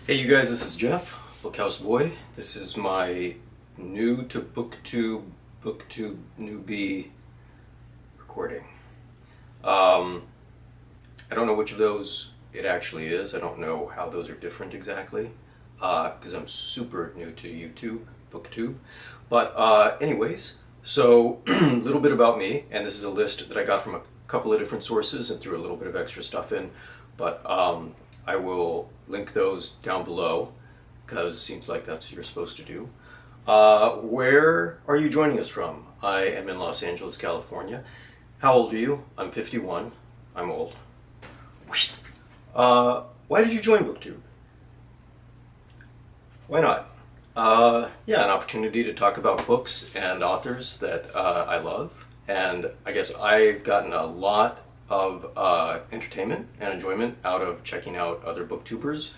Hey you guys, this is Jeff, Bookhouse Boy. This is my new to Booktube Newbie recording. I don't know which of those it actually is. I don't know how those are different exactly, because I'm super new to YouTube, Booktube. But anyways, so a little bit about me, and this is a list that I got from a couple of different sources and threw a little bit of extra stuff in, but I will link those down below because it seems like that's what you're supposed to do. Where are you joining us from? I am in Los Angeles, California. How old are you? I'm 51. I'm old. Why did you join Booktube? Why not? Yeah, an opportunity to talk about books and authors that I love. And I guess I've gotten a lot of entertainment and enjoyment out of checking out other booktubers,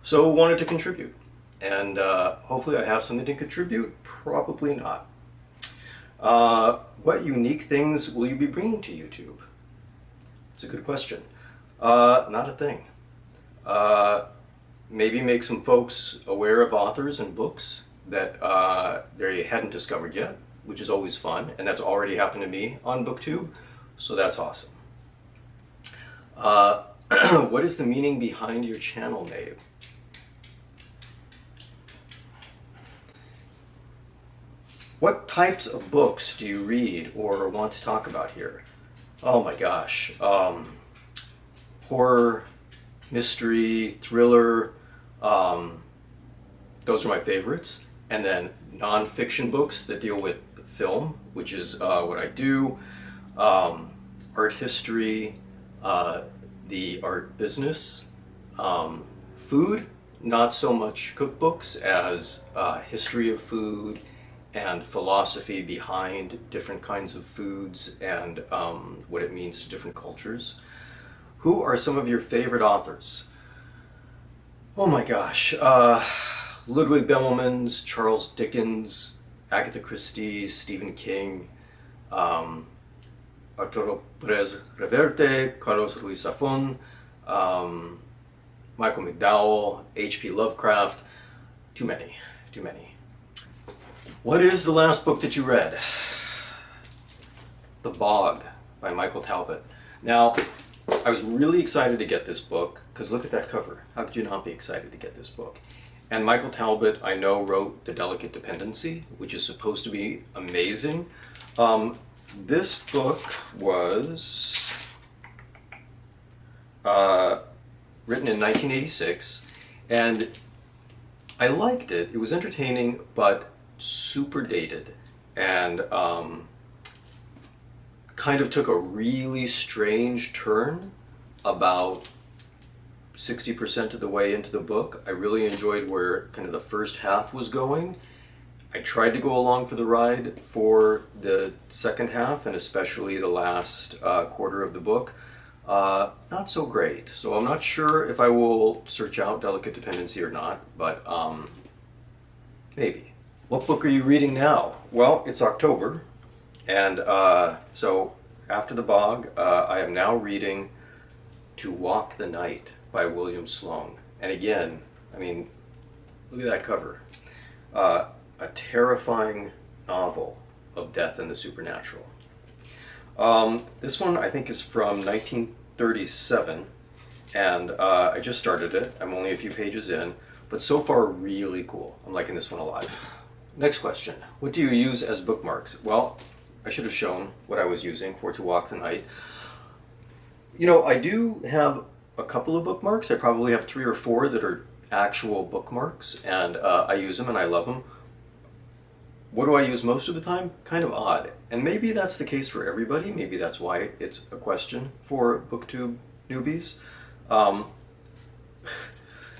so wanted to contribute. And hopefully I have something to contribute. Probably not. What unique things will you be bringing to YouTube? It's a good question. Not a thing. Maybe make some folks aware of authors and books that they hadn't discovered yet, which is always fun, and that's already happened to me on Booktube, so that's awesome. What is the meaning behind your channel name? What types of books do you read or want to talk about here? Oh my gosh. Horror, mystery, thriller, those are my favorites. And then non-fiction books that deal with film, which is what I do, art history, the art business, food, not so much cookbooks as history of food and philosophy behind different kinds of foods and what it means to different cultures. Who are some of your favorite authors? Oh my gosh, Ludwig Bemelmans, Charles Dickens, Agatha Christie, Stephen King, Arturo Pérez Reverte, Carlos Ruiz Zafón, Michael McDowell, H.P. Lovecraft. Too many. What is the last book that you read? The Bog by Michael Talbot. Now, I was really excited to get this book because look at that cover. How could you not be excited to get this book? And Michael Talbot, I know, wrote The Delicate Dependency, which is supposed to be amazing. This book was written in 1986, and I liked it. It was entertaining, but super dated, and kind of took a really strange turn about 60% of the way into the book. I really enjoyed where kind of the first half was going. I tried to go along for the ride for the second half, and especially the last quarter of the book. Not so great. So I'm not sure if I will search out Delicate Dependency or not, but maybe. What book are you reading now? Well, it's October, and so after The Bog, I am now reading To Walk the Night by William Sloane. And again, I mean, look at that cover. A terrifying novel of death and the supernatural. This one I think is from 1937, and I just started it. I'm only a few pages in, but so far really cool. I'm liking this one a lot. Next question. What do you use as bookmarks? Well, I should have shown what I was using for To Walk the Night. You know, I do have a couple of bookmarks. I probably have 3 or 4 that are actual bookmarks, and I use them and I love them. What do I use most of the time? Kind of odd. And maybe that's the case for everybody. Maybe that's why it's a question for Booktube newbies.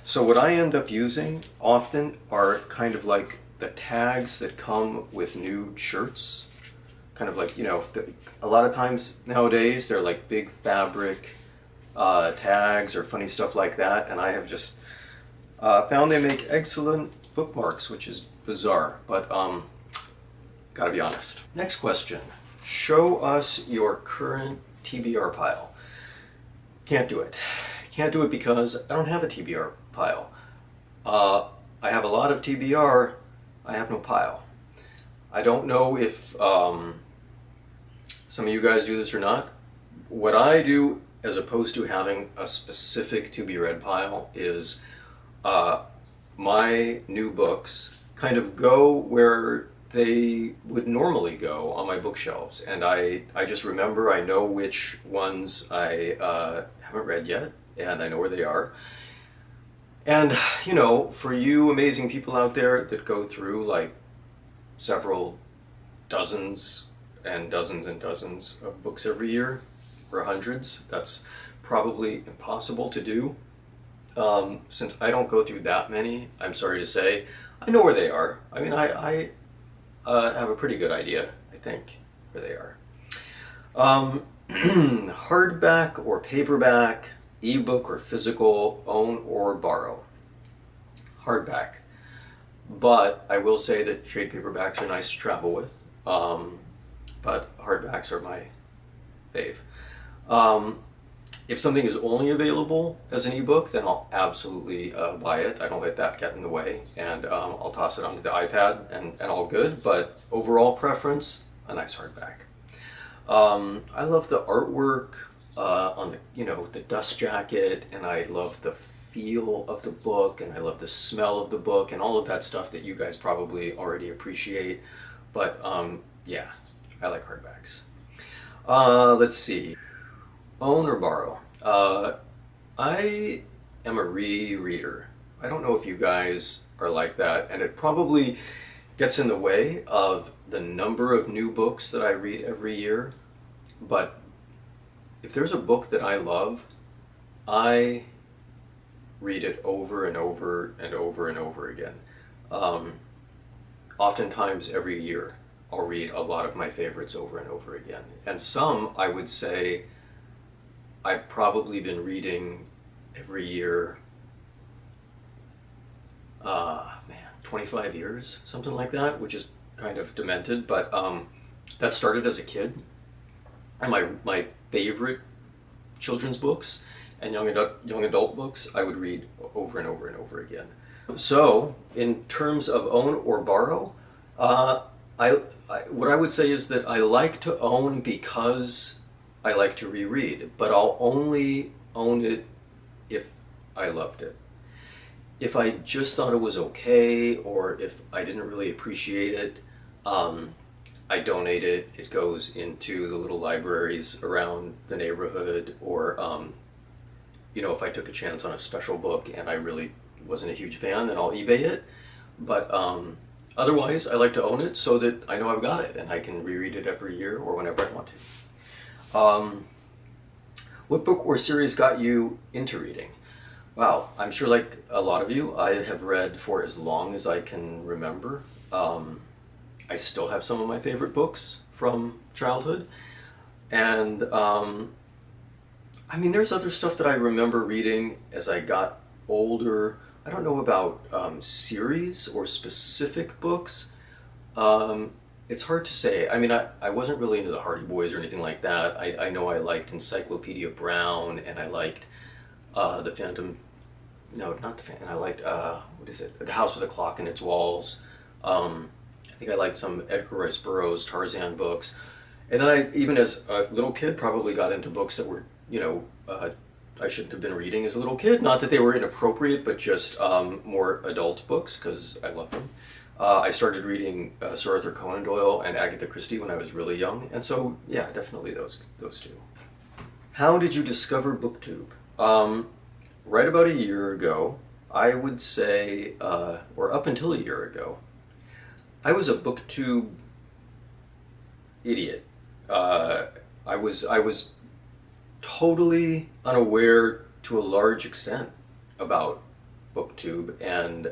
So what I end up using often are kind of like the tags that come with new shirts. Kind of like, you know, a lot of times nowadays they're like big fabric tags or funny stuff like that, and I have just found they make excellent bookmarks, which is bizarre, but gotta be honest. Next question. Show us your current TBR pile. Can't do it. Can't do it because I don't have a TBR pile. lot of TBR, I have no pile. I don't know if some of you guys do this or not. What I do, as opposed to having a specific to be read pile, is my new books kind of go where they would normally go on my bookshelves, and I just remember, I know which ones I haven't read yet, and I know where they are. And, you know, for you amazing people out there that go through like several dozens and dozens and dozens of books every year, or hundreds, that's probably impossible to do. Since I don't go through that many, I'm sorry to say, I know where they are. I mean, I have a pretty good idea, I think, where they are. Hardback or paperback, ebook or physical, own or borrow. Hardback. But I will say that trade paperbacks are nice to travel with. But hardbacks are my fave. If something is only available as an ebook, then I'll absolutely buy it. I don't let that get in the way, and I'll toss it onto the iPad and all good. But overall preference, a nice hardback. I love the artwork on the, you know, the dust jacket, and I love the feel of the book, and I love the smell of the book, and all of that stuff that you guys probably already appreciate. But yeah, I like hardbacks. Let's see. Own or borrow? I am a rereader. I don't know if you guys are like that, and it probably gets in the way of the number of new books that I read every year. But if there's a book that I love, I read it over and over and over and over again. Oftentimes every year I'll read a lot of my favorites over and over again. And some, I would say, I've probably been reading every year, man, 25 years, something like that, which is kind of demented, but that started as a kid. And my favorite children's books and young adult books, I would read over and over and over again. So, in terms of own or borrow, what I would say is that I like to own because I like to reread, but I'll only own it if I loved it. If I just thought it was okay, or if I didn't really appreciate it, I donate it. It goes into the little libraries around the neighborhood, or you know, if I took a chance on a special book and I really wasn't a huge fan, then I'll eBay it. But otherwise, I like to own it so that I know I've got it and I can reread it every year or whenever I want to. What book or series got you into reading? Wow, I'm sure like a lot of you, I have read for as long as I can remember. I still have some of my favorite books from childhood. And I mean, there's other stuff that I remember reading as I got older. I don't know about series or specific books. It's hard to say. I mean, I wasn't really into the Hardy Boys or anything like that. I know I liked Encyclopedia Brown, and I liked the Phantom, no, not the Phantom, I liked, what is it? The House with a Clock in Its Walls. I think I liked some Edgar Rice Burroughs, Tarzan books. And then I, even as a little kid, probably got into books that were, you know, I shouldn't have been reading as a little kid. Not that they were inappropriate, but just more adult books, because I loved them. I started reading Sir Arthur Conan Doyle and Agatha Christie when I was really young, and so yeah, definitely those two. How did you discover Booktube? Right about a year ago, I would say, or up until a year ago, I was a Booktube idiot. I was totally unaware to a large extent about Booktube and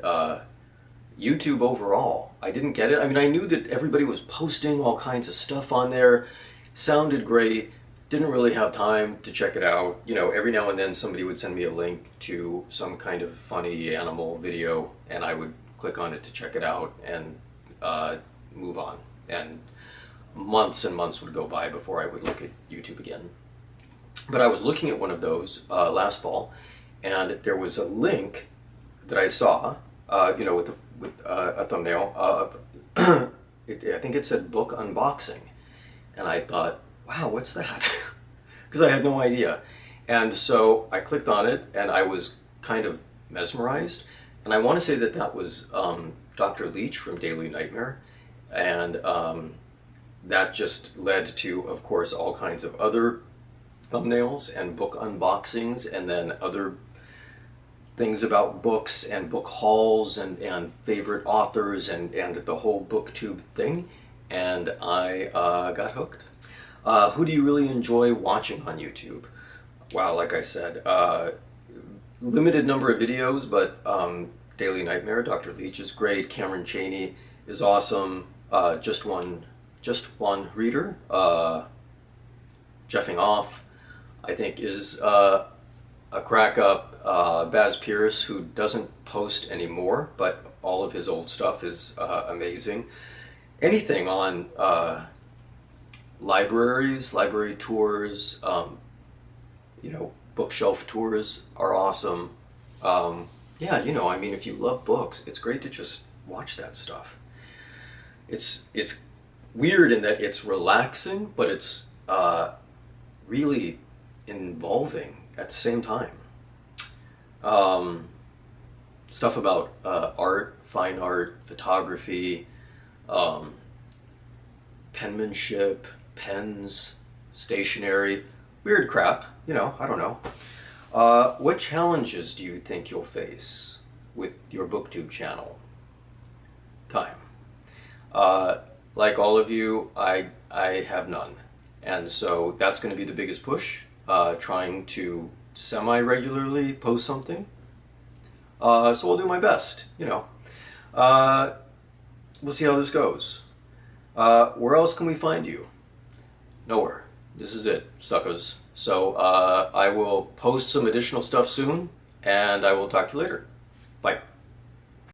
YouTube overall. I didn't get it. I mean, I knew that everybody was posting all kinds of stuff on there. Sounded great. Didn't really have time to check it out. You know, every now and then somebody would send me a link to some kind of funny animal video, and I would click on it to check it out and move on. And months and months would go by before I would look at YouTube again. But I was looking at one of those last fall, and there was a link that I saw, you know, with with a thumbnail. I think it said book unboxing, and I thought, wow, what's that? Because I had no idea. And so I clicked on it, and I was kind of mesmerized. And I want to say that that was Dr. Leach from DailyNightare, and that just led to, of course, all kinds of other thumbnails and book unboxings, and then other things about books and book hauls and favorite authors and the whole Booktube thing. And I got hooked. Who do you really enjoy watching on YouTube? Wow, like I said, limited number of videos, but DailyNightare, Dr. Leach is great. Cameron Chaney is awesome. Just one reader. Jeffingoff, I think, is a crack up. Baz Pierce, who doesn't post anymore, but all of his old stuff is amazing. Anything on libraries, library tours, you know, bookshelf tours are awesome. Yeah, you know, I mean, if you love books, it's great to just watch that stuff. It's weird in that it's relaxing, but it's really involving at the same time. Stuff about art, fine art, photography, penmanship, pens, stationery, weird crap, you know, I don't know. What challenges do you think you'll face with your Booktube channel? Time. Like all of you, I have none. And so that's going to be the biggest push, trying to semi-regularly post something. So I'll do my best, you know. We'll see how this goes. Where else can we find you? Nowhere. This is it, suckers. So I will post some additional stuff soon, and I will talk to you later. Bye.